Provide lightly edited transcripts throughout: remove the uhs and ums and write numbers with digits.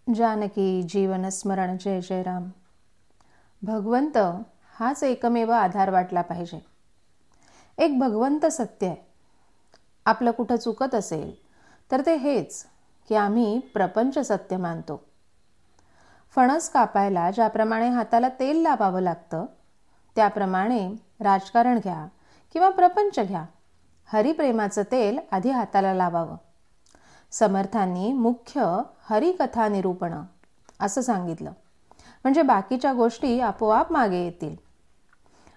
जानकी जीवनस्मरण जय जय राम. भगवंत हाच एकमेव आधार वाटला पाहिजे. एक भगवंत सत्य आहे. आपलं कुठं चुकत असेल तर ते हेच की आम्ही प्रपंच सत्य मानतो. फणस कापायला ज्याप्रमाणे हाताला तेल लावावं लागतं त्याप्रमाणे राजकारण घ्या किंवा प्रपंच घ्या, हरिप्रेमाचं तेल आधी हाताला लावावं. समर्थांनी मुख्य हरिकथा निरूपण असं सांगितलं, म्हणजे बाकीच्या गोष्टी आपोआप मागे येतील.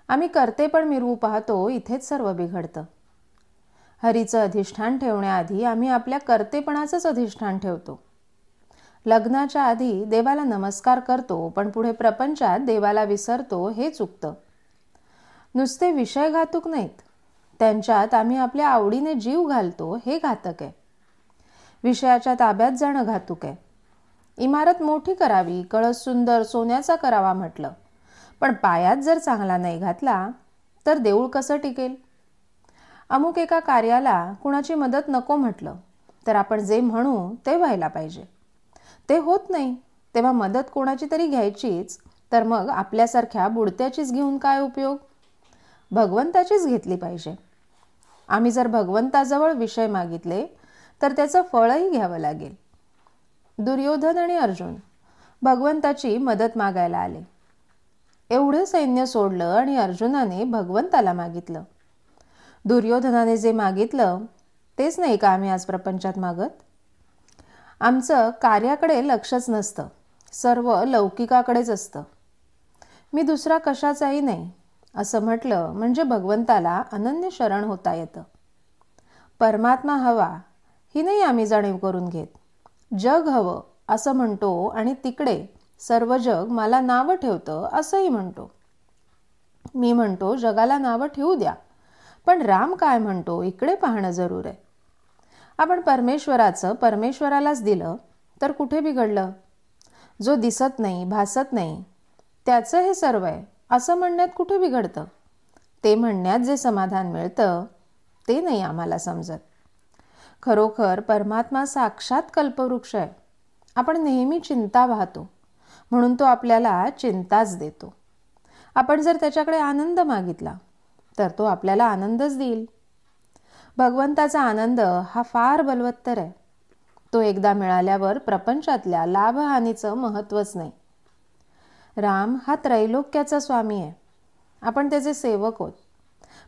आम्ही कर्तेपण मिरवू पाहतो, इथेच सर्व बिघडतं. हरीचं अधिष्ठान ठेवण्याआधी आम्ही आपल्या कर्तेपणाचंच अधिष्ठान ठेवतो. लग्नाच्या आधी देवाला नमस्कार करतो, पण पुढे प्रपंचात देवाला विसरतो, हे चुकतं. नुसते विषय घातक नाहीत, त्यांच्यात आम्ही आपल्या आवडीने जीव घालतो, हे घातक आहे. विषयाच्या ताब्यात जाणं घातक आहे. इमारत मोठी करावी, कळस सुंदर सोन्याचा करावा म्हटलं, पण पायात जर चांगला नाही घातला तर देऊळ कसं टिकेल? अमुक एका कार्याला कुणाची मदत नको म्हटलं तर आपण जे म्हणू ते व्हायला पाहिजे. ते होत नाही तेव्हा मदत कोणाची तरी घ्यायचीच, तर मग आपल्यासारख्या बुडत्याचीच घेऊन काय उपयोग? भगवंताचीच घेतली पाहिजे. आम्ही जर भगवंताजवळ विषय मागितले तर त्याचं फळही घ्यावं लागेल. दुर्योधन आणि अर्जुन भगवंताची मदत मागायला आले. एवढं सैन्य सोडलं आणि अर्जुनाने भगवंताला मागितलं. दुर्योधनाने जे मागितलं तेच नाही का आम्ही आज प्रपंचात मागत? आमचं कार्याकडे लक्षच नसतं, सर्व लौकिकाकडेच असतं. मी दुसरा कशाचाही नाही असं म्हटलं म्हणजे भगवंताला अनन्य शरण होता येतं. परमात्मा हवा ही नाही आम्ही जाणीव करून घेत. जग हवं असं म्हणतो आणि तिकडे सर्व जग मला नावं ठेवतं असंही म्हणतो. मी म्हणतो जगाला नावं ठेवू द्या, पण राम काय म्हणतो इकडे पाहणं जरूर आहे. आपण परमेश्वराचं परमेश्वरालाच दिलं तर कुठे बिघडलं? जो दिसत नाही, भासत नाही, त्याचं हे सर्व आहे असं म्हणण्यात कुठे बिघडतं? ते म्हणण्यात जे समाधान मिळतं ते नाही आम्हाला समजत. खरोखर परमात्मा साक्षात कल्पवृक्ष आहे. आपण नेहमी चिंता वाहतो म्हणून तो आपल्याला चिंताच देतो. आपण जर त्याच्याकडे आनंद मागितला तर तो आपल्याला आनंदच देईल. भगवंताचा आनंद हा फार बलवत्तर आहे. तो एकदा मिळाल्यावर प्रपंचातल्या लाभहानीचं महत्त्वच नाही. राम हा त्रैलोक्याचा स्वामी आहे. आपण त्याचे सेवक आहोत,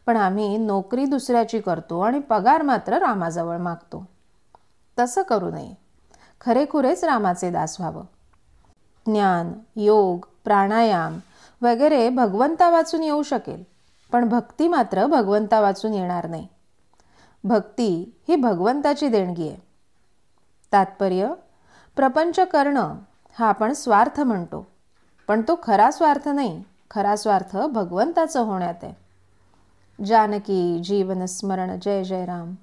पण आम्ही नोकरी दुसऱ्याची करतो आणि पगार मात्र रामाजवळ मागतो. तसं करू नये. खरेखुरेच रामाचे दास व्हावं. ज्ञान, योग, प्राणायाम वगैरे भगवंता वाचून येऊ शकेल, पण भक्ती मात्र भगवंता वाचून येणार नाही. भक्ती ही भगवंताची देणगी आहे. तात्पर्य, प्रपंच करणं हा आपण स्वार्थ म्हणतो, पण तो खरा स्वार्थ नाही. खरा स्वार्थ भगवंताचं होण्यात आहे. जानकी जीवनस्मरण जय जय राम.